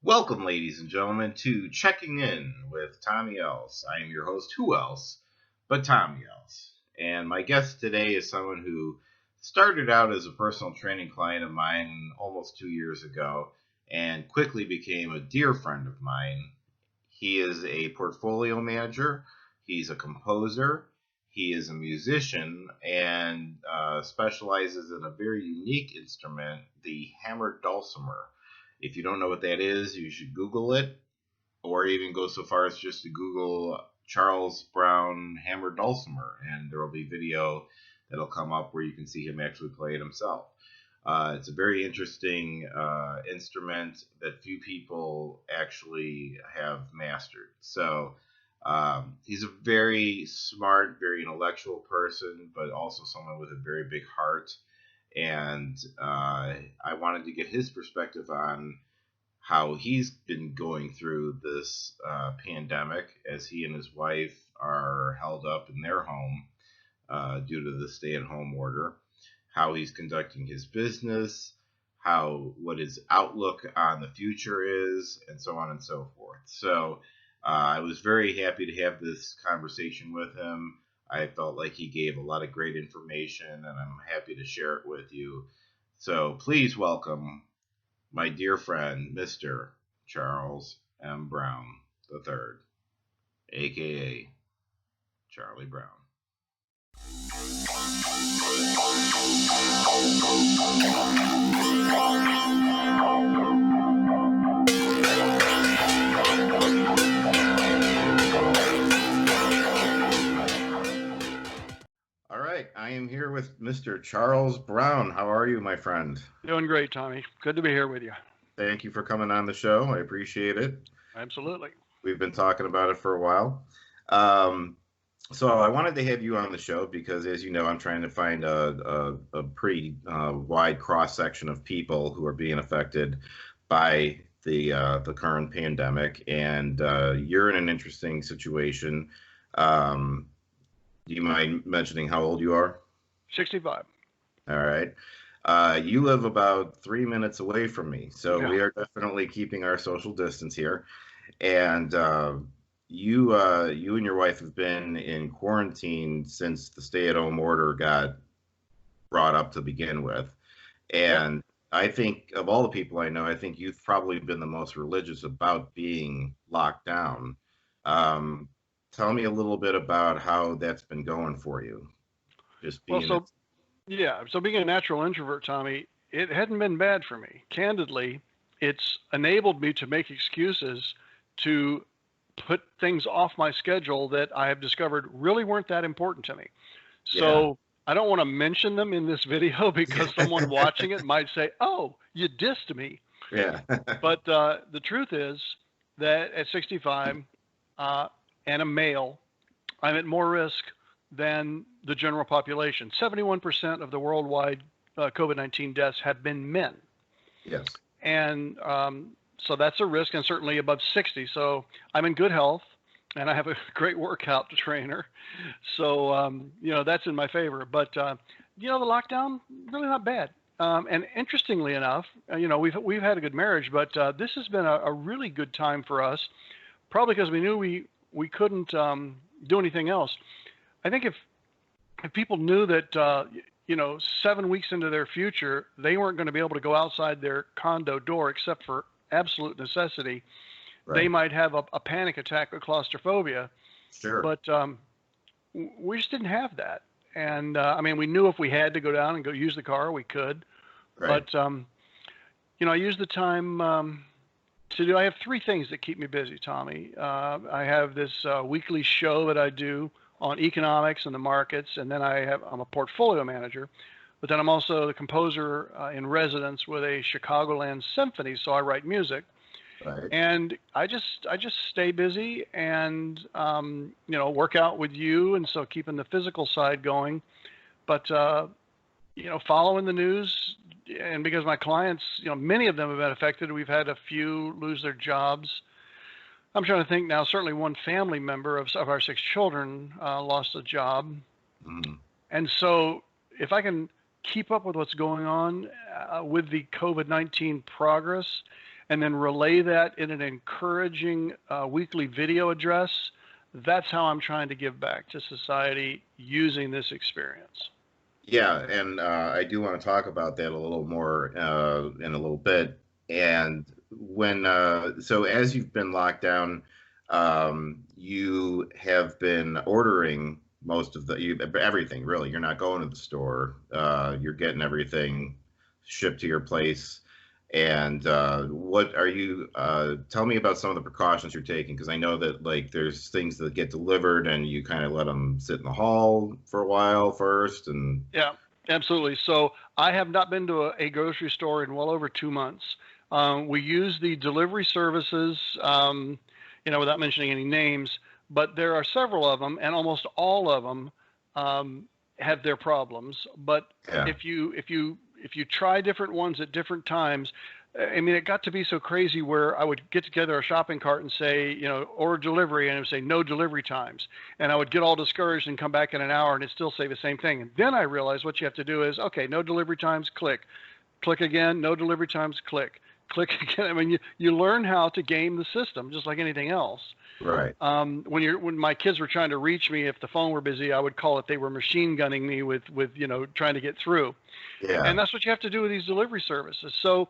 Welcome, ladies and gentlemen, to Checking In with Tommy Else. I am your host, who else but Tommy Else. And my guest today is someone who started out as a personal training client of mine almost 2 years ago and quickly became a dear friend of mine. He is a portfolio manager, he's a composer, he is a musician, and specializes in a very unique instrument, the hammered dulcimer. If you don't know what that is, you should Google it, or even go so far as just to Google Charles Brown hammered dulcimer, and there will be video that'll come up where you can see him actually play it himself. It's a very interesting instrument that few people actually have mastered. So he's a very smart, very intellectual person, but also someone with a very big heart. And I wanted to get his perspective on how he's been going through this pandemic as he and his wife are held up in their home due to the stay-at-home order, how he's conducting his business, what his outlook on the future is, and so on and so forth. So I was very happy to have this conversation with him. I felt like he gave a lot of great information, and I'm happy to share it with you. So please welcome my dear friend, Mr. Charles M. Brown III, a.k.a. Charlie Brown. All right, I am here with Mr. Charles Brown. How are you, my friend? Doing great, Tommy. Good to be here with you. Thank you for coming on the show. I appreciate it. Absolutely. We've been talking about it for a while. So I wanted to have you on the show because, as you know, I'm trying to find a pretty wide cross-section of people who are being affected by the current pandemic, and you're in an interesting situation. Do you mind mentioning how old you are? 65. All right. You live about 3 minutes away from me, so Yeah. we are definitely keeping our social distance here. And you and your wife have been in quarantine since the stay-at-home order got brought up to begin with. And I think of all the people I know, I think you've probably been the most religious about being locked down. Tell me a little bit about how that's been going for you. Just being So being a natural introvert, Tommy, it hadn't been bad for me. Candidly, it's enabled me to make excuses to put things off my schedule that I have discovered really weren't that important to me. So I don't want to mention them in this video because someone watching it might say, "Oh, you dissed me." Yeah. But the truth is that at 65 and a male, I'm at more risk than the general population. 71% of the worldwide COVID-19 deaths have been men. Yes. And so that's a risk, and certainly above 60. So I'm in good health, and I have a great workout trainer. So, that's in my favor. But, the lockdown, really not bad. And interestingly enough, we've had a good marriage, but this has been a really good time for us, probably because we knew we couldn't do anything else. I think if people knew that, 7 weeks into their future, they weren't going to be able to go outside their condo door except for absolute necessity, they might have a panic attack with claustrophobia. Sure. But we just didn't have that. And we knew if we had to go down and go use the car, we could. Right. But, I use the time I have three things that keep me busy, Tommy. I have this weekly show that I do on economics and the markets, and then I'm a portfolio manager, but then I'm also the composer in residence with a Chicagoland symphony, so I write music. Right. And I just stay busy and work out with you, and so keeping the physical side going, but following the news, and because my clients, many of them have been affected. We've had a few lose their jobs. I'm trying to think now. Certainly, one family member of our 6 children lost a job, and so if I can keep up with what's going on with the COVID-19 progress, and then relay that in an encouraging weekly video address. That's how I'm trying to give back to society using this experience. Yeah, and I do want to talk about that a little more in a little bit. And so as you've been locked down, you have been ordering most of everything, really. You're not going to the store. You're getting everything shipped to your place. And what are you, tell me about some of the precautions you're taking, because I know that like there's things that get delivered and you kind of let them sit in the hall for a while first. And Yeah, absolutely. So I have not been to a grocery store in well over 2 months. We use the delivery services, without mentioning any names, but there are several of them, and almost all of them have their problems. But yeah, if you try different ones at different times, I mean, it got to be so crazy where I would get together a shopping cart and say, order delivery, and it would say no delivery times. And I would get all discouraged and come back in an hour and it'd still say the same thing. And then I realized what you have to do is, okay, no delivery times, click. Click again, no delivery times, click. Click again. I mean, you learn how to game the system just like anything else. right. When my kids were trying to reach me, if the phone were busy, I would call it they were machine gunning me with trying to get through. Yeah, And that's what you have to do with these delivery services. So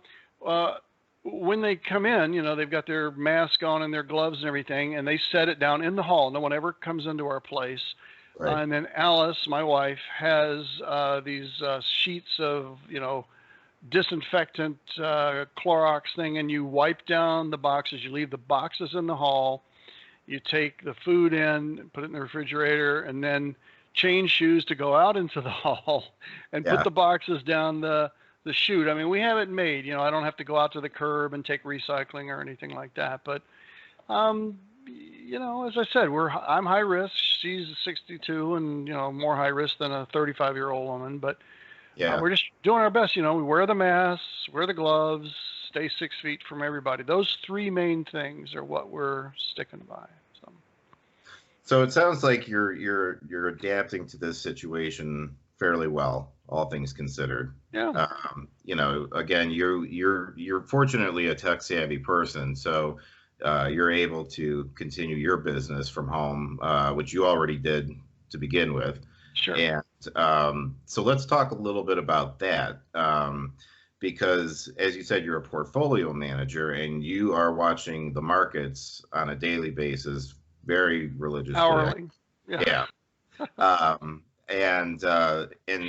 when they come in, they've got their mask on and their gloves and everything, and they set it down in the hall. No one ever comes into our place. right. And then Alice, my wife, has these sheets of, disinfectant Clorox thing, and you wipe down the boxes. You leave the boxes in the hall. You take the food in, put it in the refrigerator, and then change shoes to go out into the hall and put Yeah. the boxes down the chute. I mean, we have it made. I don't have to go out to the curb and take recycling or anything like that. But, as I said, I'm high risk. She's 62 and, more high risk than a 35-year-old woman. But Yeah. we're just doing our best. We wear the masks, wear the gloves, stay 6 feet from everybody. Those three main things are what we're sticking by. So it sounds like you're adapting to this situation fairly well, all things considered. Yeah, Again, you're fortunately a tech savvy person, so you're able to continue your business from home, which you already did to begin with. sure. And so let's talk a little bit about that. Because as you said, you're a portfolio manager and you are watching the markets on a daily basis very religiously. Hourly. Yeah. And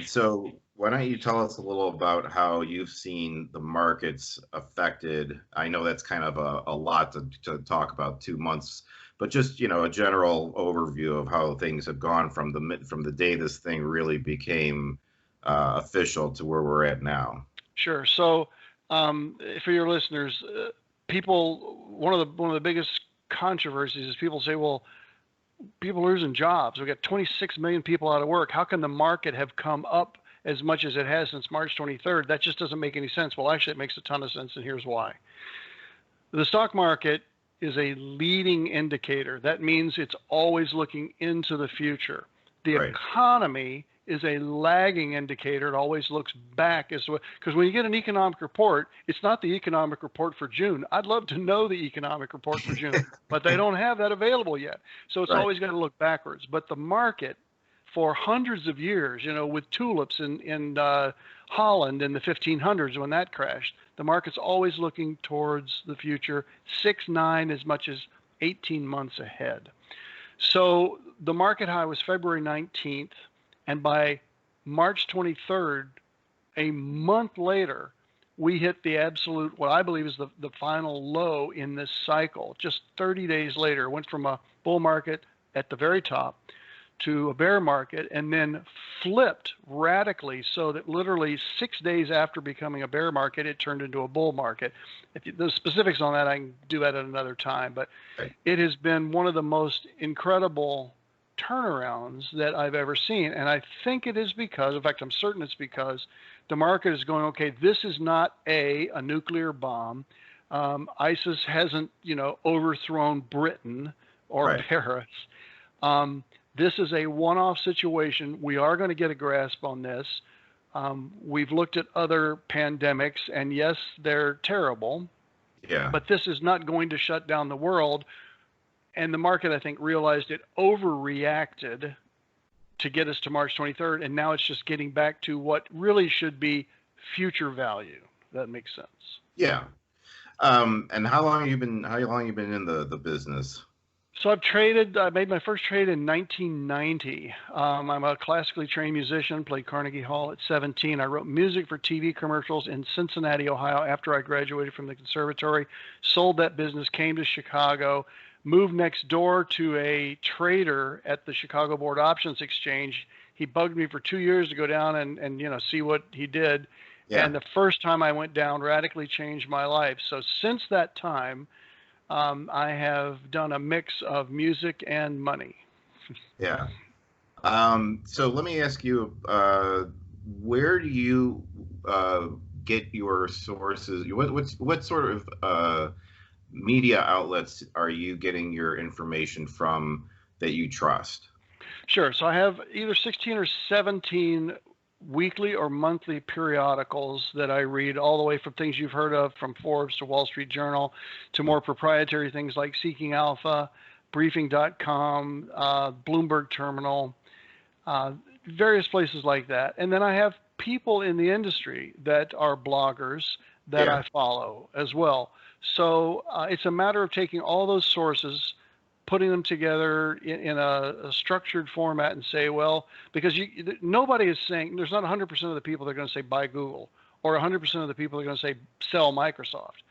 so why don't you tell us a little about how you've seen the markets affected? I know that's kind of a lot to talk about 2 months, but just a general overview of how things have gone from the day this thing really became official to where we're at now. Sure. So, for your listeners, one of the biggest controversies is people say, well, people are losing jobs. We've got 26 million people out of work. How can the market have come up as much as it has since March 23rd? That just doesn't make any sense. Well, actually, it makes a ton of sense, and here's why. The stock market is a leading indicator. That means it's always looking into the future. The Right. economy is a lagging indicator. It always looks back because when you get an economic report, it's not the economic report for June. I'd love to know the economic report for June, but they don't have that available yet. So it's Right. always got to look backwards. But the market for hundreds of years, with tulips in Holland in the 1500s when that crashed, the market's always looking towards the future, 6, 9, as much as 18 months ahead. So the market high was February 19th. And by March 23rd, a month later, we hit the absolute, what I believe is the final low in this cycle. Just 30 days later, went from a bull market at the very top to a bear market, and then flipped radically so that literally 6 days after becoming a bear market, it turned into a bull market. The specifics on that, I can do that at another time. But Right. it has been one of the most incredible turnarounds that I've ever seen. And I think it is because, in fact, I'm certain it's because the market is going, okay, this is not a nuclear bomb. ISIS hasn't, overthrown Britain or Right. Paris. This is a one-off situation. We are going to get a grasp on this. We've looked at other pandemics, and yes, they're terrible. Yeah. But this is not going to shut down the world. And the market, I think, realized it overreacted to get us to March 23rd, and now it's just getting back to what really should be future value. That makes sense. Yeah. And how long you been in the business? So I made my first trade in 1990. I'm a classically trained musician, played Carnegie Hall at 17. I wrote music for TV commercials in Cincinnati, Ohio after I graduated from the conservatory, sold that business, came to Chicago, moved next door to a trader at the Chicago Board Options Exchange. He bugged me for 2 years to go down and see what he did. Yeah. And the first time I went down radically changed my life. So since that time, I have done a mix of music and money. Yeah. So let me ask you, where do you get your sources? What sort of media outlets are you getting your information from that you trust? Sure. So I have either 16 or 17 weekly or monthly periodicals that I read, all the way from things you've heard of, from Forbes to Wall Street Journal, to more proprietary things like Seeking Alpha, Briefing.com, Bloomberg Terminal, various places like that. And then I have people in the industry that are bloggers that I follow as well. So it's a matter of taking all those sources, putting them together in a structured format and say, well, because nobody is saying, there's not 100% of the people that are going to say buy Google, or 100% of the people that are going to say sell Microsoft.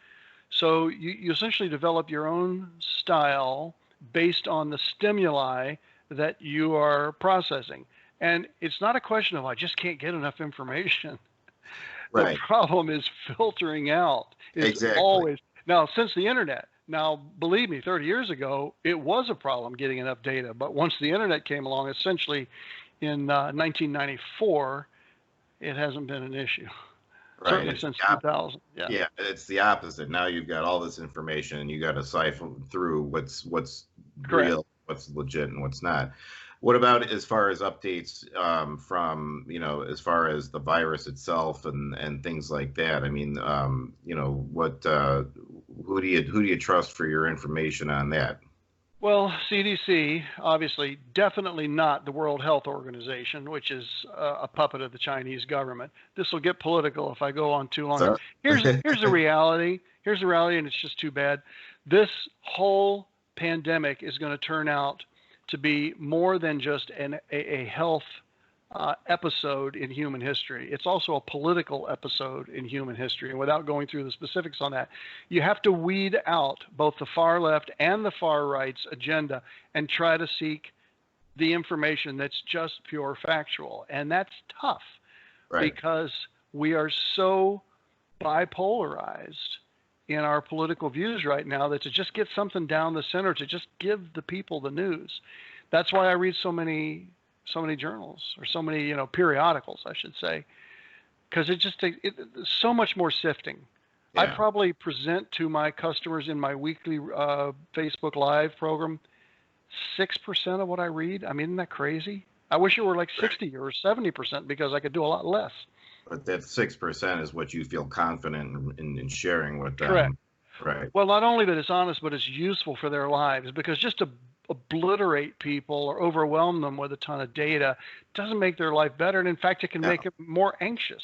So you essentially develop your own style based on the stimuli that you are processing. And it's not a question of, I just can't get enough information. Right. The problem is filtering out. It's always, now, since the internet, now, believe me, 30 years ago, it was a problem getting enough data. But once the internet came along, essentially in 1994, it hasn't been an issue. Right. Certainly since 2000. Yeah. Yeah, it's the opposite. Now you've got all this information, and you got to siphon through what's real, what's legit, and what's not. What about as far as updates from, as far as the virus itself and things like that? I mean, what who do you trust for your information on that? Well, CDC, obviously, definitely not the World Health Organization, which is a puppet of the Chinese government. This will get political if I go on too long. Here's the reality. Here's the reality, and it's just too bad. This whole pandemic is going to turn out to be more than just a health episode in human history. It's also a political episode in human history. And without going through the specifics on that, you have to weed out both the far left and the far right's agenda and try to seek the information that's just pure factual. And that's tough, because we are so bipolarized in our political views right now that to just get something down the center, to just give the people the news. That's why I read so many journals, or so many, periodicals, I should say, because it just takes so much more sifting. Yeah. I probably present to my customers in my weekly Facebook Live program 6% of what I read. I mean, isn't that crazy? I wish it were like 60 or 70%, because I could do a lot less. But that 6% is what you feel confident in sharing with them. Correct. Right. Well, not only that it's honest, but it's useful for their lives, because just to obliterate people or overwhelm them with a ton of data doesn't make their life better. And in fact, it can make them more anxious.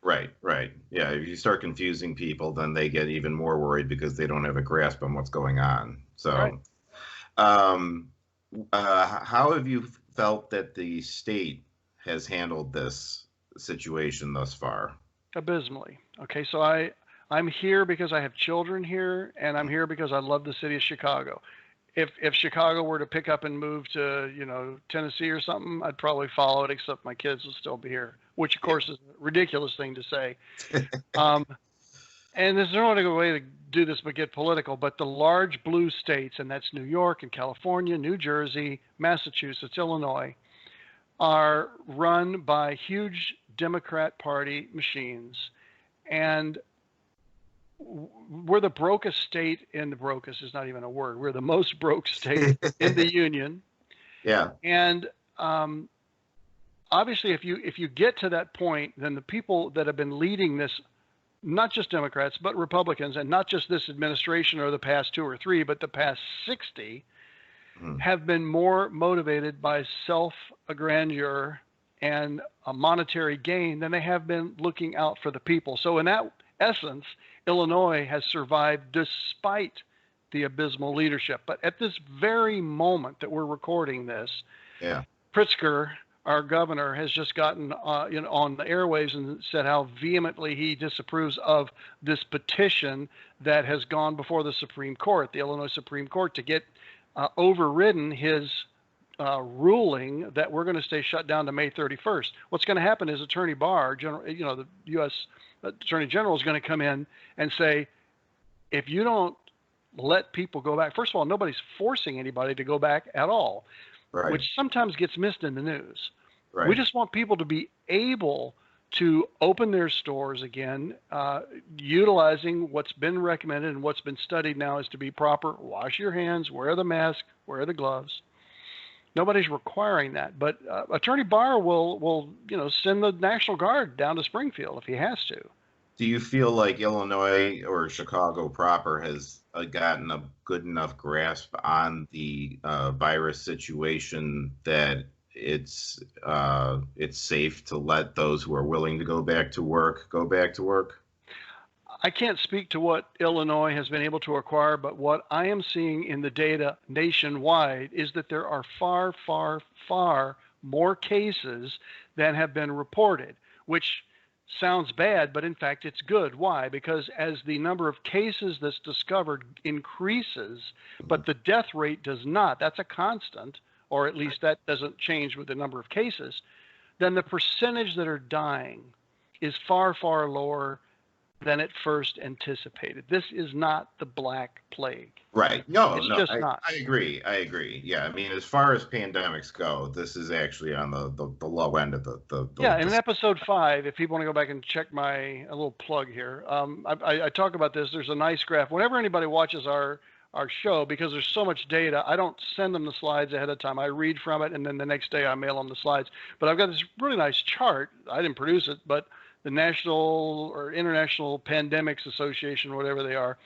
Right. Yeah. If you start confusing people, then they get even more worried because they don't have a grasp on what's going on. So, how have you felt that the state has handled this situation thus far? Abysmally. Okay. So I'm here because I have children here, and I'm here because I love the city of Chicago. If Chicago were to pick up and move to, Tennessee or something, I'd probably follow it, except my kids will still be here, which of course is a ridiculous thing to say. And there's no other way to do this but get political, but the large blue states, and that's New York and California, New Jersey, Massachusetts, Illinois, are run by huge Democrat Party machines. And we're the brokest state in the brokest is not even a word. We're the most broke state in the union. Yeah. And obviously, if you get to that point, then the people that have been leading this not just Democrats, but Republicans, and not just this administration or the past 2 or 3, but the past 60, have been more motivated by self-grandeur and a monetary gain than they have been looking out for the people. So in that essence, Illinois has survived despite the abysmal leadership. But at this very moment that we're recording this, Pritzker, our governor, has just gotten on the airwaves and said how vehemently he disapproves of this petition that has gone before the Supreme Court, the Illinois Supreme Court, to get overridden his ruling that we're going to stay shut down to May 31st. What's going to happen is Attorney Barr, the U.S. Attorney General, is going to come in and say, if you don't let people go back, first of all, nobody's forcing anybody to go back at all, which sometimes gets missed in the news. We just want people to be able to open their stores again, utilizing what's been recommended and what's been studied now is to be proper. Wash your hands, wear the mask, wear the gloves. Nobody's requiring that, but Attorney Barr will send the National Guard down to Springfield if he has to. Do you feel like Illinois or Chicago proper has gotten a good enough grasp on the virus situation that it's safe to let those who are willing to go back to work go back to work? I can't speak to what Illinois has been able to acquire, but what I am seeing in the data nationwide is that there are far, far, far more cases than have been reported, which sounds bad, but in fact it's good. Why? Because as the number of cases that's discovered increases, but the death rate does not, that's a constant, or at least that doesn't change with the number of cases, then the percentage that are dying is far, far lower than at first anticipated. This is not the Black Plague. Right. No, not. I agree. Yeah. I mean, as far as pandemics go, this is actually on the low end of the in episode 5, if people want to go back and check a little plug here, I talk about this. There's a nice graph. Whenever anybody watches our show, because there's so much data, I don't send them the slides ahead of time. I read from it, and then the next day I mail them the slides. But I've got this really nice chart. I didn't produce it, but the National or International Pandemics Association, whatever they are,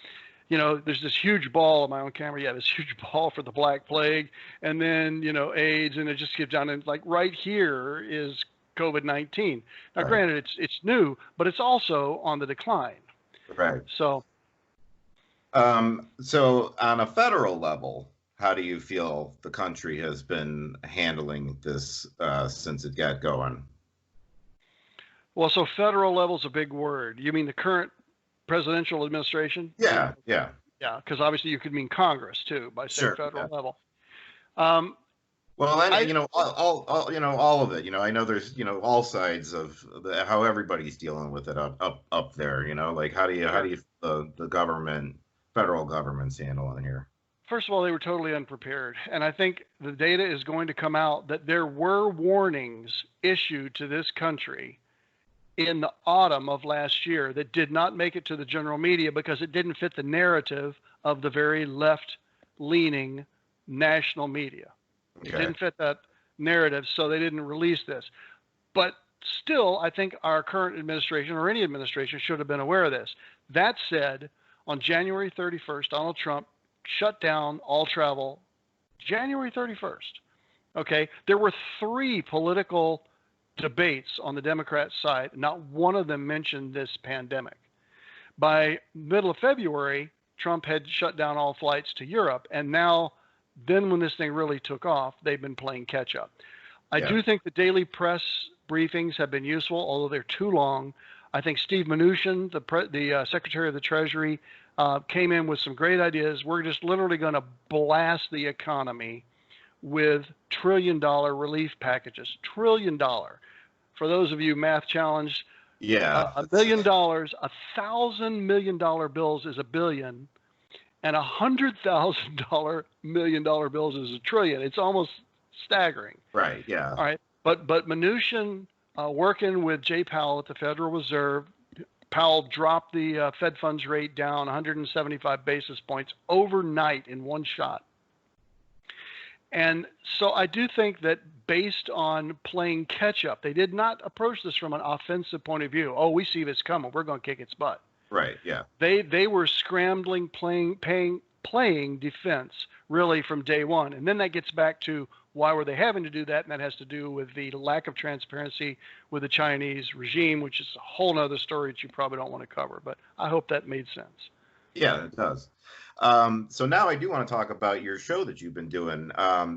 there's this huge ball on my own camera. Yeah, this huge ball for the Black Plague, and then, AIDS, and it just gets down, and like right here is COVID-19. Now, granted, it's new, but it's also on the decline. Right. So on a federal level, how do you feel the country has been handling this since it got going? Well, so federal level is a big word. You mean the current presidential administration? Yeah. Because obviously you could mean Congress too by saying federal level. Well, all of it. I know there's all sides of how everybody's dealing with it up there. Like how do you the federal government's handling here? First of all, they were totally unprepared, and I think the data is going to come out that there were warnings issued to this country in the autumn of last year that did not make it to the general media because it didn't fit the narrative of the very left-leaning national media. It didn't fit that narrative, so they didn't release this. But still, I think our current administration or any administration should have been aware of this. That said, on January 31st, Donald Trump shut down all travel. January 31st. Okay, there were 3 political debates on the Democrat side. Not one of them mentioned this pandemic. By middle of February, Trump had shut down all flights to Europe, and now, then when this thing really took off, they've been playing catch up. I do think the daily press briefings have been useful, although they're too long. I think Steve Mnuchin, the Secretary of the Treasury, came in with some great ideas. We're just literally going to blast the economy with trillion-dollar relief packages. $1 trillion. For those of you math challenged, $1 billion, $1,000 million bills is $1 billion, and $100,000 million bills is $1 trillion. It's almost staggering. Right. Yeah. All right. But Mnuchin, working with Jay Powell at the Federal Reserve, Powell dropped the Fed funds rate down 175 basis points overnight in one shot. And so I do think that based on playing catch up, they did not approach this from an offensive point of view. Oh, we see this coming, we're going to kick its butt. Right. Yeah. They were scrambling, playing defense really from day one. And then that gets back to why were they having to do that? And that has to do with the lack of transparency with the Chinese regime, which is a whole other story that you probably don't want to cover. But I hope that made sense. Yeah, it does. So now I do want to talk about your show that you've been doing.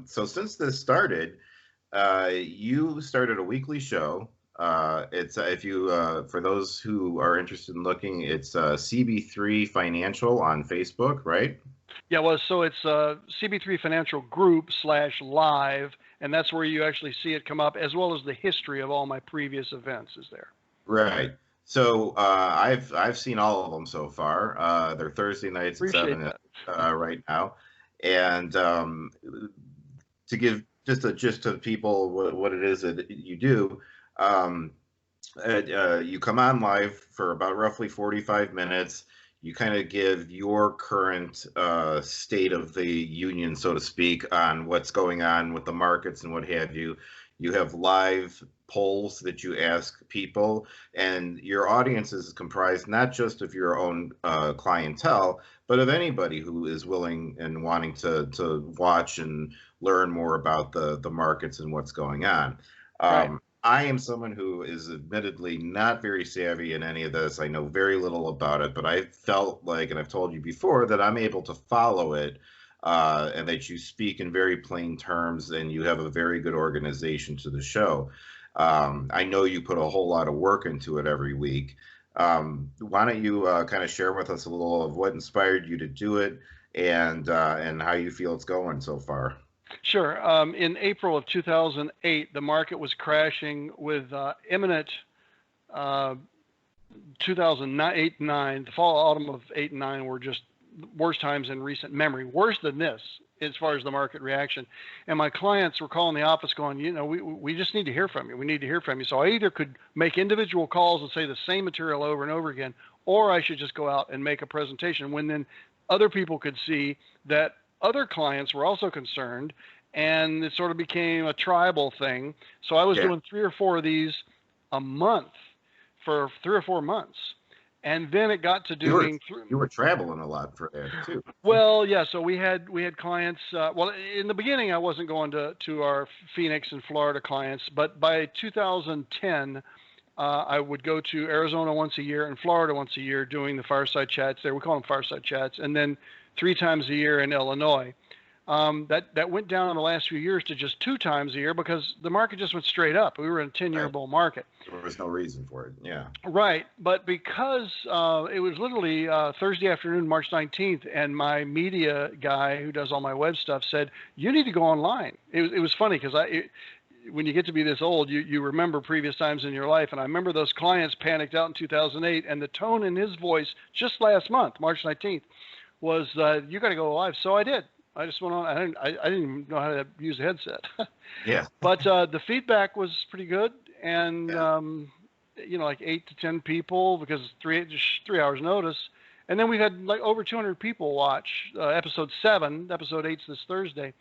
So since this started, you started a weekly show. It's if you for those who are interested in looking, it's CB3 Financial on Facebook, right? Yeah, well, so it's CB3 Financial Group /live, and that's where you actually see it come up, as well as the history of all my previous events is there. Right. So I've seen all of them so far. They're Thursday nights at 7 right now, and to give just a gist to people what it is that you do. You come on live for about roughly 45 minutes. You kind of give your current state of the union, so to speak, on what's going on with the markets and what have you. You have live polls that you ask people, and your audience is comprised not just of your own clientele, but of anybody who is willing and wanting to watch and learn more about the markets and what's going on. Right. I am someone who is admittedly not very savvy in any of this. I know very little about it, but I felt like, and I've told you before, that I'm able to follow it, and that you speak in very plain terms and you have a very good organization to the show. I know you put a whole lot of work into it every week. Why don't you kind of share with us a little of what inspired you to do it and how you feel it's going so far? Sure. In April of 2008, the market was crashing with imminent 2008-9. The fall autumn of 8 and 9 were just worst times in recent memory, worse than this as far as the market reaction. And my clients were calling the office going, we just need to hear from you. We need to hear from you. So I either could make individual calls and say the same material over and over again, or I should just go out and make a presentation when then other people could see that other clients were also concerned, and it sort of became a tribal thing. So I was doing 3 or 4 of these a month for 3 or 4 months. And then it got to doing. You were traveling a lot for that too. Well, yeah. So we had clients. Well, in the beginning, I wasn't going to our Phoenix and Florida clients, but by 2010, I would go to Arizona once a year and Florida once a year doing the Fireside Chats there. We call them Fireside Chats, and then 3 times a year in Illinois. That went down in the last few years to just 2 times a year because the market just went straight up. We were in a 10-year bull market. There was no reason for it. Yeah. Right. But because it was literally Thursday afternoon, March 19th, and my media guy who does all my web stuff said, you need to go online. It was funny because when you get to be this old, you remember previous times in your life. And I remember those clients panicked out in 2008, and the tone in his voice just last month, March 19th, was you got to go live. So I did. I just went on. I didn't even know how to use a headset. Yeah. But the feedback was pretty good, and like 8 to 10 people because just 3 hours notice, and then we had like over 200 people watch episode 7. Episode 8's this Thursday.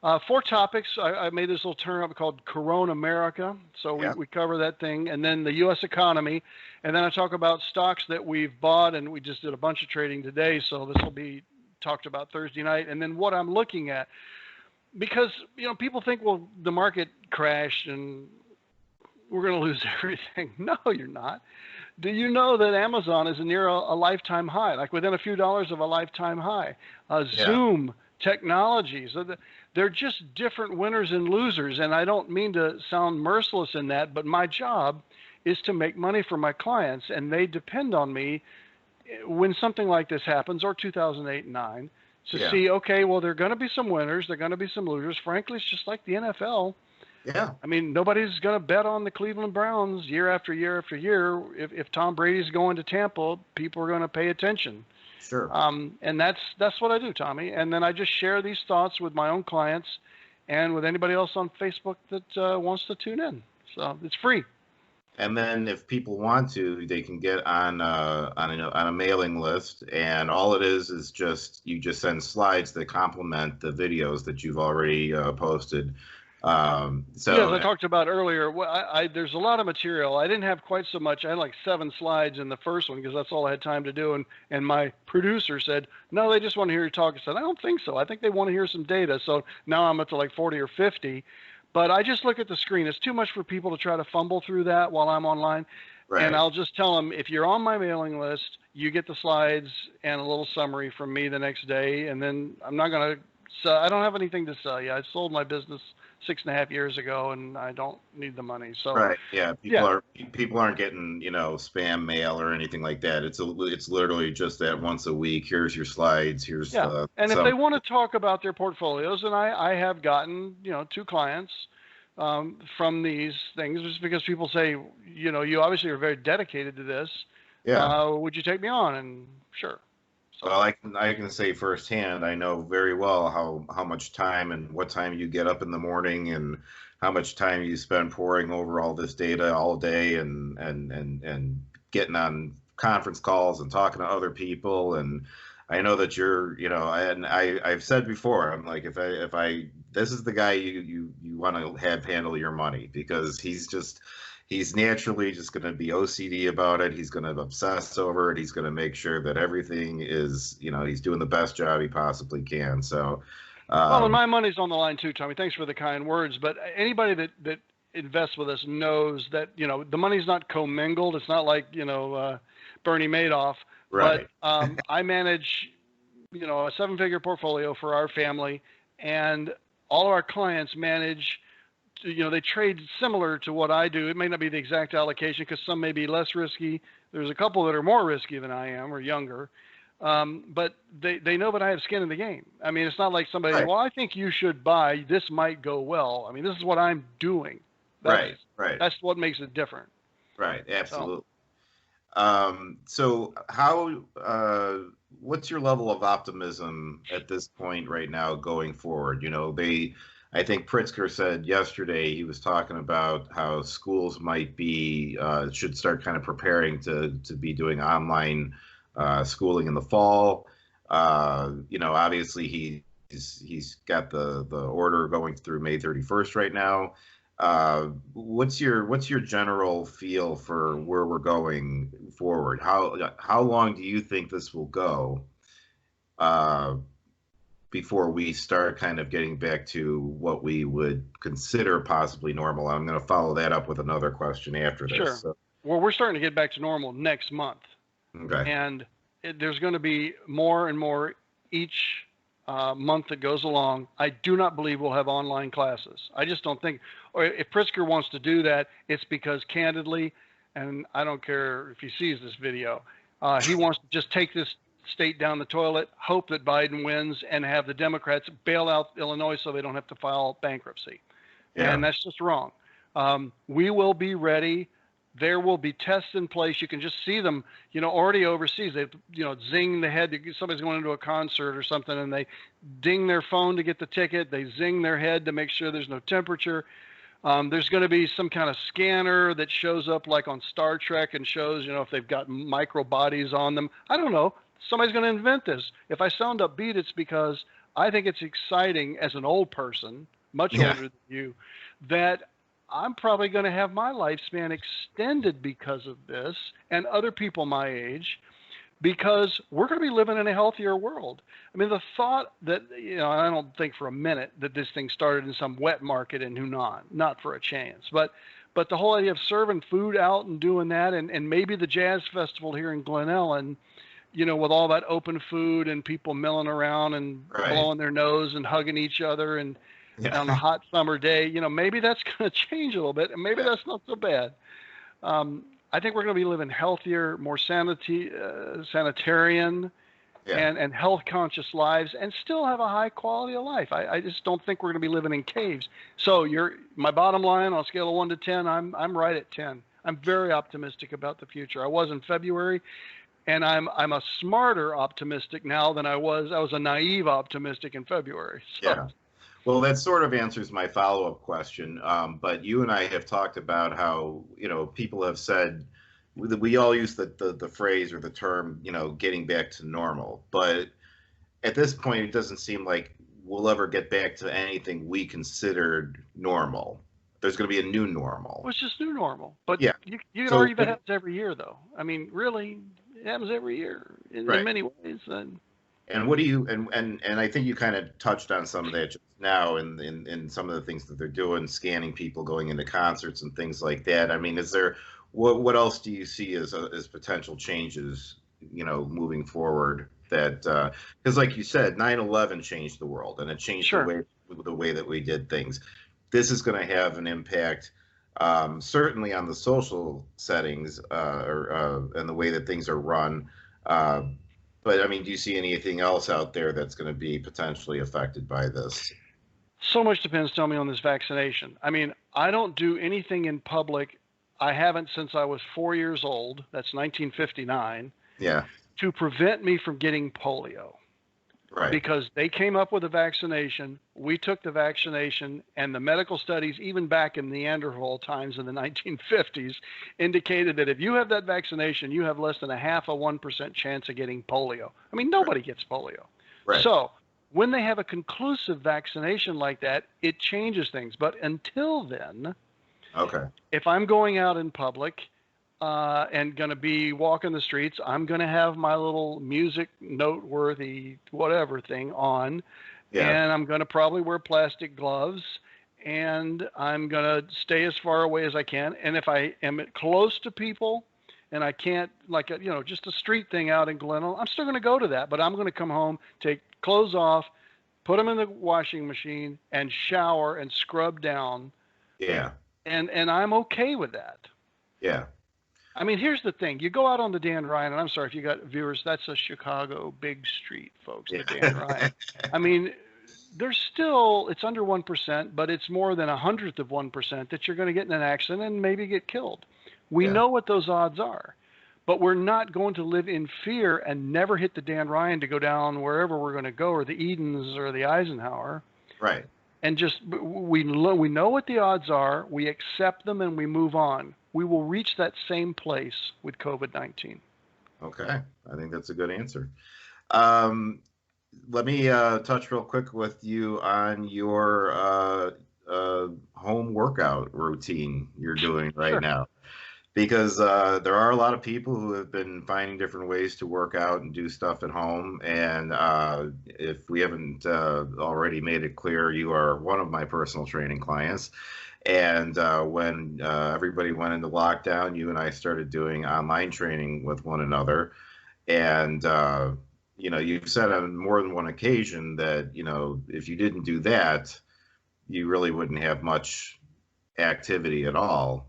4 topics. I made this little turn up called Corona America. So we cover that thing, and then the U.S. economy, and then I talk about stocks that we've bought, and we just did a bunch of trading today. So this will be talked about Thursday night, and then what I'm looking at, because people think, well, the market crashed and we're going to lose everything. No, you're not. Do you know that Amazon is near a lifetime high, like within a few dollars of a lifetime high? Zoom technologies, they're just different winners and losers, and I don't mean to sound merciless in that, but my job is to make money for my clients, and they depend on me when something like this happens, or 2008 and 9, to see, okay, well, there are going to be some winners, there are going to be some losers. Frankly, it's just like the NFL. Yeah. I mean, nobody's going to bet on the Cleveland Browns year after year after year. If Tom Brady's going to Tampa, people are going to pay attention. Sure. And that's what I do, Tommy. And then I just share these thoughts with my own clients and with anybody else on Facebook that wants to tune in. So it's free. And then if people want to, they can get on a mailing list, and all it is just you just send slides that complement the videos that you've already posted. Yeah, as I So talked about earlier, there's a lot of material. I didn't have quite so much. I had like 7 slides in the first one because that's all I had time to do. And my producer said, no, they just want to hear you talk. I said, I don't think so. I think they want to hear some data. So now I'm up to like 40 or 50. But I just look at the screen. It's too much for people to try to fumble through that while I'm online. And right, I'll just tell them, if you're on my mailing list, you get the slides and a little summary from me the next day. And then I'm not going to sell. I don't have anything to sell you. I sold my business 6.5 years ago, and I don't need the money. So, right, yeah. yeah, People aren't getting spam mail or anything like that. It's literally just that once a week. Here's your slides. Here's yeah. the And if they some. want to talk about their portfolios, and I have gotten, 2 clients from these things, just because people say, you obviously are very dedicated to this. Yeah. Would you take me on? And sure. So, Well, I can say firsthand. I know very well how much time and what time you get up in the morning and how much time you spend poring over all this data all day and getting on conference calls and talking to other people. And I know that I've said before, I'm like, if I this is the guy you want to have handle your money, because he's naturally just going to be OCD about it. He's going to obsess over it. He's going to make sure that everything is, he's doing the best job he possibly can. So, well, and um, my money's on the line too, Tommy. Thanks for the kind words. But anybody that invests with us knows that the money's not commingled. It's not like Bernie Madoff. But right, I manage a 7-figure portfolio for our family, and all of our clients manage. They trade similar to what I do. It may not be the exact allocation because some may be less risky. There's a couple that are more risky than I am or younger. But they know that I have skin in the game. I mean, it's not like somebody, right, well, I think you should buy, this might go well. I mean, this is what I'm doing. That's right, right, that's what makes it different. right. So Absolutely. So what's your level of optimism at this point right now going forward? I think Pritzker said yesterday, he was talking about how schools should start kind of preparing to be doing online schooling in the fall. Obviously he's got the order going through May 31st right now. What's your general feel for where we're going forward? How long do you think this will go uh, before we start kind of getting back to what we would consider possibly normal? I'm going to follow that up with another question after this. sure. So, Well, we're starting to get back to normal next month, okay. and there's going to be more and more each month that goes along. I do not believe we'll have online classes. I just don't think. Or if Pritzker wants to do that, it's because candidly, and I don't care if he sees this video, he wants to just take this state down the toilet, hope that Biden wins, and have the Democrats bail out Illinois so they don't have to file bankruptcy. Yeah. And that's just wrong. We will be ready. There will be tests in place. You can just see them, already overseas. They, zing the head. Somebody's going into a concert or something, and they ding their phone to get the ticket. They zing their head to make sure there's no temperature. There's going to be some kind of scanner that shows up like on Star Trek and shows, if they've got micro bodies on them. I don't know. Somebody's going to invent this. If I sound upbeat, it's because I think it's exciting as an old person, much Yeah. older than you, that I'm probably going to have my lifespan extended because of this and other people my age, because we're going to be living in a healthier world. I mean, the thought that, I don't think for a minute that this thing started in some wet market in Hunan, not for a chance. But the whole idea of serving food out and doing that, and maybe the jazz festival here in Glen Ellen, with all that open food and people milling around and Right. blowing their nose and hugging each other and Yeah. on a hot summer day, maybe that's going to change a little bit, and maybe Yeah. that's not so bad. I think we're going to be living healthier, more sanitarian, Yeah. and health conscious lives, and still have a high quality of life. I just don't think we're going to be living in caves. So my bottom line on a scale of 1 to 10, I'm right at 10. I'm very optimistic about the future. I was in February, and I'm a smarter optimistic now than I was. I was a naive optimistic in February. So. Yeah. Well, that sort of answers my follow-up question. But you and I have talked about how, people have said we all use the phrase or the term, getting back to normal. But at this point, it doesn't seem like we'll ever get back to anything we considered normal. There's going to be a new normal. Well, it's just new normal. But Yeah. you can So, argue that happens every year, though. I mean, really, it happens every year in right. many ways. And what do you and I think you kind of touched on some of that just now in some of the things that they're doing, scanning people going into concerts and things like that. I mean, is there what else do you see as potential changes, moving forward that because like you said, 9/11 changed the world and it changed Sure. the way that we did things. This is going to have an impact certainly on the social settings and the way that things are run. Uh, but I mean, do you see anything else out there that's going to be potentially affected by this? So much depends, tell me, on this vaccination. I mean, I don't do anything in public. I haven't since I was 4 years old. That's 1959. Yeah, To prevent me from getting polio. right. Because they came up with a vaccination, we took the vaccination, and the medical studies, even back in Neanderthal times in the 1950s, indicated that if you have that vaccination, you have less than a 0.5% chance of getting polio. I mean, nobody gets polio. Right. So when they have a conclusive vaccination like that, it changes things. But until then, Okay. if I'm going out in public and going to be walking the streets, I'm going to have my little music noteworthy whatever thing on, Yeah. and I'm going to probably wear plastic gloves, and I'm going to stay as far away as I can. And if I am close to people and I can't, like, just a street thing out in Glendale, I'm still going to go to that, but I'm going to come home, take clothes off, put them in the washing machine, and shower and scrub down. Yeah. And I'm okay with that. Yeah. I mean, here's the thing. You go out on the Dan Ryan, and I'm sorry if you got viewers, that's a Chicago big street, folks, the Dan Ryan. I mean, there's still, it's under 1%, but it's more than 1/100% that you're going to get in an accident and maybe get killed. We know what those odds are, but we're not going to live in fear and never hit the Dan Ryan to go down wherever we're going to go, or the Edens or the Eisenhower. Right. And just, we know what the odds are, we accept them, and we move on. We will reach that same place with COVID-19. Okay. I think that's a good answer. Let me touch real quick with you on your home workout routine you're doing right now. Because there are a lot of people who have been finding different ways to work out and do stuff at home. And if we haven't already made it clear, you are one of my personal training clients. And when everybody went into lockdown, you and I started doing online training with one another. And, you've said on more than one occasion that, if you didn't do that, you really wouldn't have much activity at all.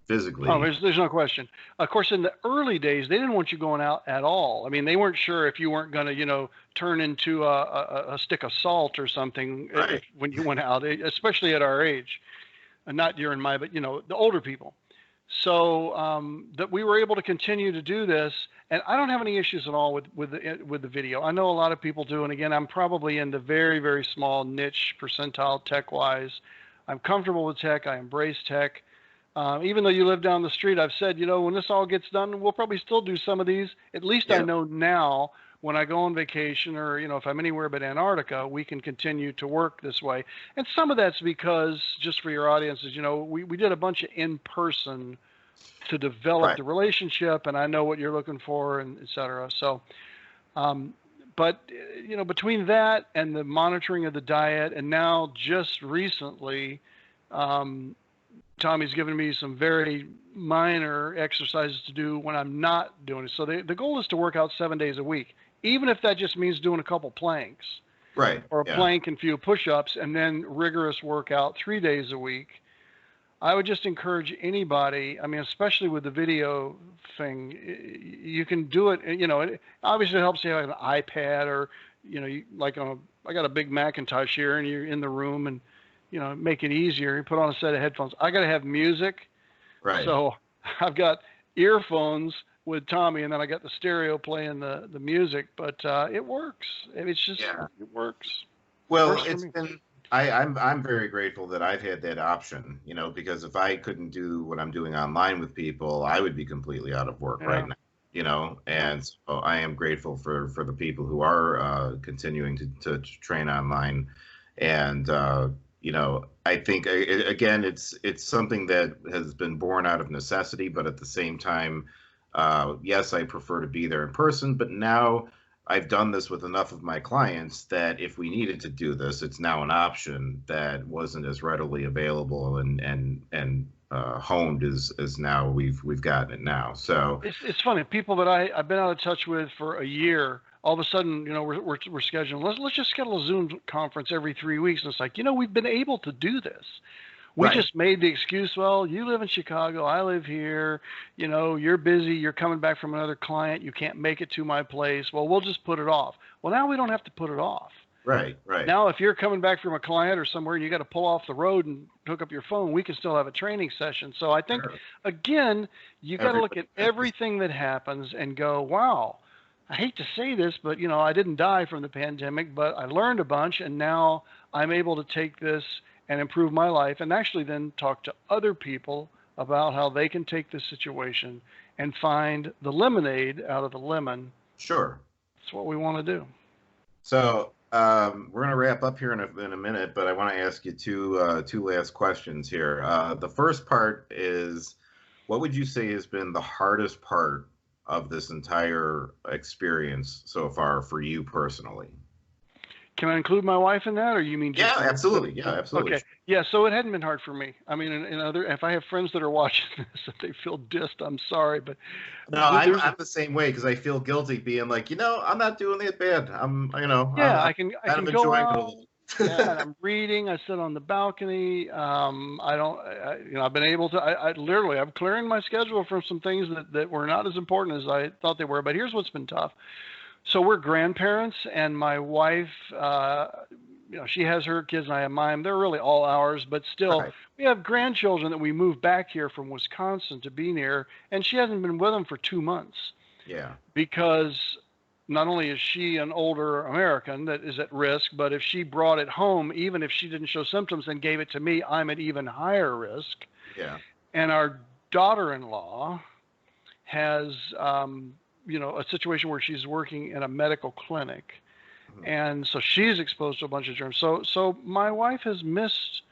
Physically. Oh, there's no question. Of course, in the early days, they didn't want you going out at all. I mean, they weren't sure if you weren't going to, turn into a stick of salt or something when you went out, especially at our age. Not you and my, but the older people. So that we were able to continue to do this, and I don't have any issues at all with the video. I know a lot of people do, and again, I'm probably in the very, very small niche percentile tech-wise. I'm comfortable with tech. I embrace tech. Even though you live down the street, I've said, when this all gets done, we'll probably still do some of these. At least I know now when I go on vacation or, if I'm anywhere but Antarctica, we can continue to work this way. And some of that's because, just for your audiences, we did a bunch of in-person to develop the relationship, and I know what you're looking for, and et cetera. So, but, between that and the monitoring of the diet, and now just recently, Tommy's given me some very minor exercises to do when I'm not doing it. So the goal is to work out 7 days a week, even if that just means doing a couple planks. Right. Or a plank and few push-ups, and then rigorous workout 3 days a week. I would just encourage anybody, I mean, especially with the video thing, you can do it, it obviously helps you have an iPad or, I got a big Macintosh here and you're in the room and, make it easier. You put on a set of headphones. I got to have music. Right. So I've got earphones with Tommy, and then I got the stereo playing the music, but it works. It's just, it works. Well, works I'm very grateful that I've had that option, because if I couldn't do what I'm doing online with people, I would be completely out of work right Yeah. now, Yeah. and so I am grateful for the people who are continuing to train online, and I think again it's something that has been born out of necessity, but at the same time, yes, I prefer to be there in person, but now I've done this with enough of my clients that if we needed to do this, it's now an option that wasn't as readily available and honed as now we've gotten it now. So It's funny. People that I've been out of touch with for a year, all of a sudden, we're scheduling. Let's just schedule a Zoom conference every 3 weeks. And it's like, we've been able to do this. We right, just made the excuse. Well, you live in Chicago, I live here. You're busy. You're coming back from another client. You can't make it to my place. Well, we'll just put it off. Well, now we don't have to put it off. right, Now, if you're coming back from a client or somewhere and you got to pull off the road and hook up your phone, we can still have a training session. So I think, sure. again, you got to look Everybody at benefits. everything that happens and go, wow, I hate to say this, but I didn't die from the pandemic, but I learned a bunch, and now I'm able to take this and improve my life, and actually then talk to other people about how they can take this situation and find the lemonade out of the lemon. Sure. That's what we want to do. So we're going to wrap up here in a minute, but I want to ask you two last questions here. The first part is, what would you say has been the hardest part of this entire experience so far for you personally? Can I include my wife in that, or you mean Yeah, just me? absolutely. Yeah, absolutely. Okay. Yeah. So it hadn't been hard for me. I mean, if I have friends that are watching this, if they feel dissed, I'm sorry, but No, I'm there's, I'm the same way because I feel guilty being like, I'm not doing that bad. yeah, I'm I kind can of go enjoying it a out. little. Yeah, and I'm reading. I sit on the balcony. I don't, I've been able to. I literally, I'm clearing my schedule from some things that were not as important as I thought they were. But here's what's been tough. So we're grandparents, and my wife, she has her kids, and I have mine. They're really all ours, but still, Right. we have grandchildren that we moved back here from Wisconsin to be near, and she hasn't been with them for 2 months Yeah. because not only is she an older American that is at risk, but if she brought it home, even if she didn't show symptoms and gave it to me, I'm at even higher risk. Yeah. And our daughter-in-law has, a situation where she's working in a medical clinic, Mhm. and so she's exposed to a bunch of germs. So my wife has missed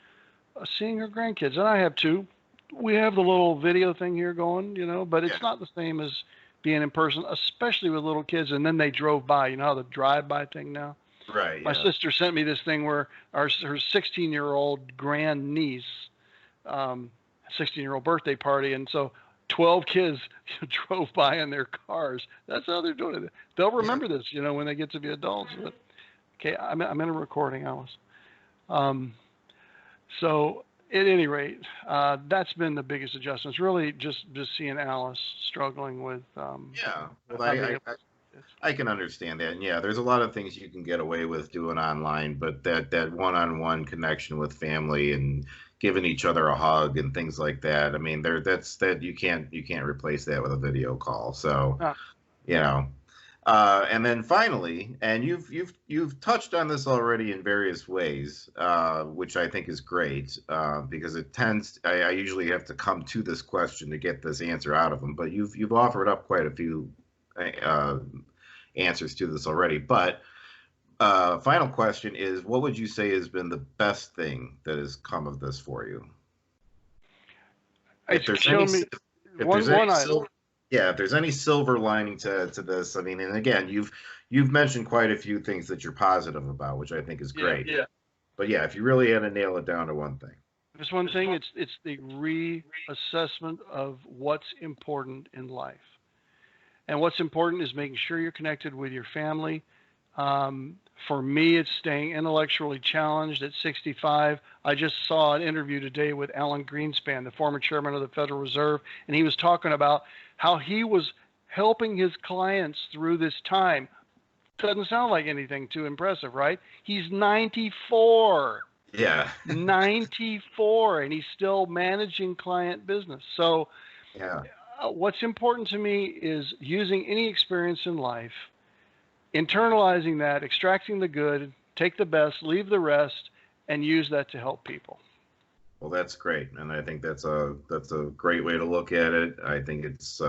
seeing her grandkids, and I have too. We have the little video thing here going, but Yeah. it's not the same as being in person, especially with little kids. And then they drove by. You know how the drive-by thing now. Right. My Yeah. sister sent me this thing where her 16-year-old grandniece, 16-year-old birthday party, and so 12 kids drove by in their cars. That's how they're doing it. They'll Yeah. remember this, when they get to be adults. But, okay, I'm in a recording, Alice. Um, so at any rate, that's been the biggest adjustment. It's really just seeing Alice struggling with Yeah. Well, not being I, able I to. I can understand that. And yeah, there's a lot of things you can get away with doing online, but that one-on-one connection with family and giving each other a hug and things like that. I mean, that you can't replace that with a video call. So, Uh, you know. And then finally, and you've touched on this already in various ways, which I think is great, because it tends. I usually have to come to this question to get this answer out of them, but you've offered up quite a few uh, answers to this already. But final question is, what would you say has been the best thing that has come of this for you? If it's there's any, shown me if there's any one item. silver, yeah, if there's any silver lining to this, I mean, and again, you've mentioned quite a few things that you're positive about, which I think is Yeah. great. Yeah. But yeah, if you really had to nail it down to one thing. There's one thing. It's the reassessment of what's important in life, and what's important is making sure you're connected with your family. For me, it's staying intellectually challenged at 65. I just saw an interview today with Alan Greenspan, the former chairman of the Federal Reserve, and he was talking about how he was helping his clients through this time. Doesn't sound like anything too impressive, right? He's 94. Yeah. 94, and he's still managing client business. So Yeah. what's important to me is using any experience in life, internalizing that, extracting the good, take the best, leave the rest, and use that to help people. Well, that's great, and I think that's a great way to look at it. I think it's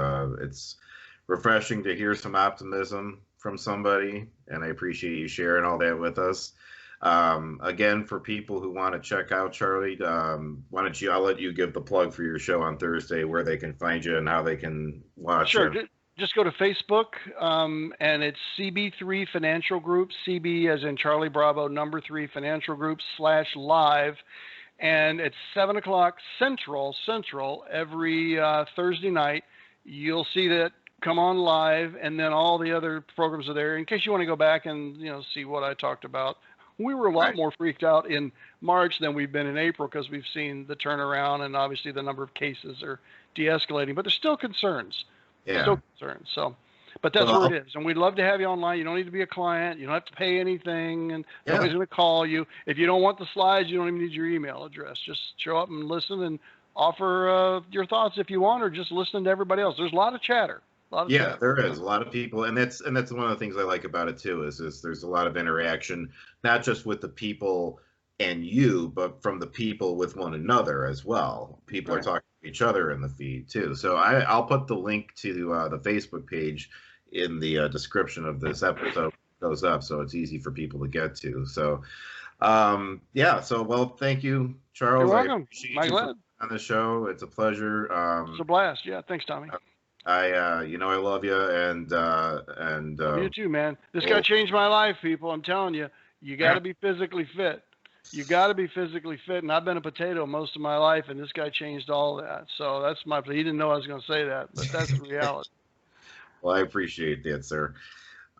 refreshing to hear some optimism from somebody, and I appreciate you sharing all that with us. Again, for people who want to check out Charlie, why don't you? I'll let you give the plug for your show on Thursday, where they can find you and how they can watch Sure. it. Just go to Facebook, and it's CB3 Financial Group, CB as in Charlie Bravo, number 3 Financial Group /live. And it's 7 o'clock Central every Thursday night. You'll see that come on live, and then all the other programs are there in case you want to go back and see what I talked about. We were a lot more freaked out in March than we've been in April because we've seen the turnaround, and obviously the number of cases are de-escalating, but there's still concerns. Yeah. Still concerns. So, but that's where it is. And we'd love to have you online. You don't need to be a client. You don't have to pay anything, and nobody's going to call you. If you don't want the slides, you don't even need your email address. Just show up and listen and offer your thoughts if you want, or just listen to everybody else. There's a lot of chatter. There is a lot of people, and that's one of the things I like about it too. Is there's a lot of interaction, not just with the people and you, but from the people with one another as well. People are talking to each other in the feed too. So I'll put the link to the Facebook page in the description of this episode. It goes up, so it's easy for people to get to. So well, thank you, Charles. You're welcome. I appreciate you on the show. It's a pleasure. It's a blast. Yeah, thanks, Tommy. I love you, and you too, man. This guy changed my life, people. I'm telling you, you got to be physically fit. You got to be physically fit, and I've been a potato most of my life, and this guy changed all that. So that's he didn't know I was going to say that, but that's the reality. Well, I appreciate that, sir.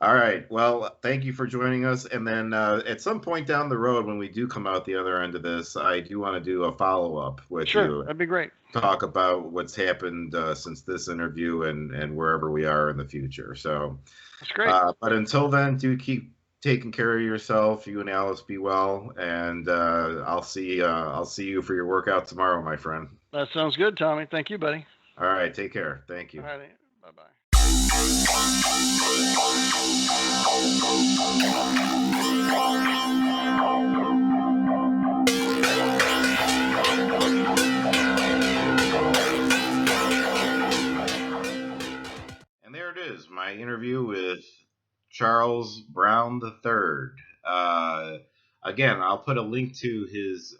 All right. Well, thank you for joining us. And then at some point down the road, when we do come out the other end of this, I do want to do a follow-up with you. Sure, that'd be great. Talk about what's happened since this interview and wherever we are in the future. So that's great. But until then, do keep taking care of yourself. You and Alice be well, and I'll see you for your workout tomorrow, my friend. That sounds good, Tommy. Thank you, buddy. All right. Take care. Thank you. All right. Bye-bye. And there it is, my interview with Charles Brown III. Again, I'll put a link to his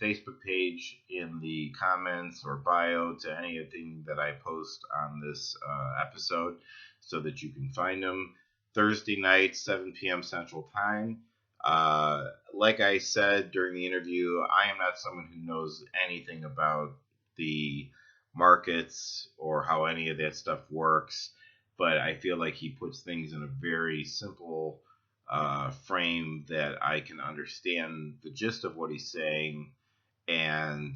Facebook page in the comments or bio to anything that I post on this episode so that you can find him. Thursday night, 7 p.m. Central Time. Like I said during the interview, I am not someone who knows anything about the markets or how any of that stuff works, but I feel like he puts things in a very simple frame that I can understand the gist of what he's saying and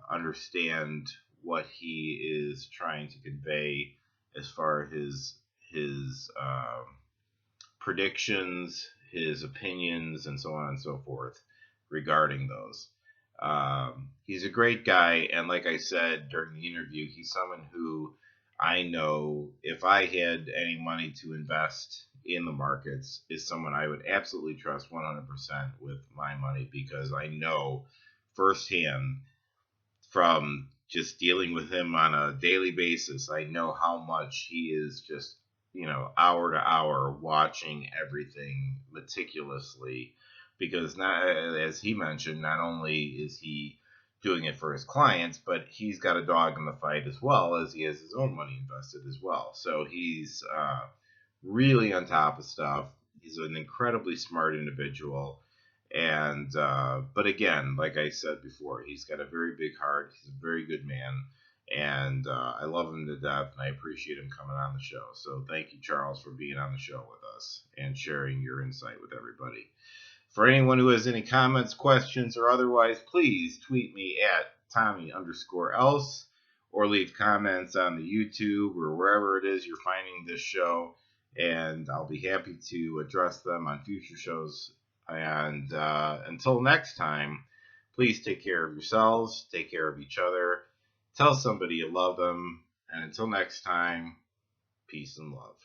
understand what he is trying to convey as far as his predictions, his opinions, and so on and so forth regarding those. He's a great guy, and like I said during the interview, he's someone who I know if I had any money to invest in the markets is someone I would absolutely trust 100% with my money, because I know firsthand from just dealing with him on a daily basis, I know how much he is just, hour to hour watching everything meticulously, because not, as he mentioned, not only is he doing it for his clients, but he's got a dog in the fight as well, as he has his own money invested as well. So he's really on top of stuff. He's an incredibly smart individual. And but again, like I said before, he's got a very big heart. He's a very good man. And I love him to death, and I appreciate him coming on the show. So thank you, Charles, for being on the show with us and sharing your insight with everybody. For anyone who has any comments, questions, or otherwise, please tweet me at Tommy_else or leave comments on the YouTube or wherever it is you're finding this show, and I'll be happy to address them on future shows. And until next time, please take care of yourselves, take care of each other, tell somebody you love them, and until next time, peace and love.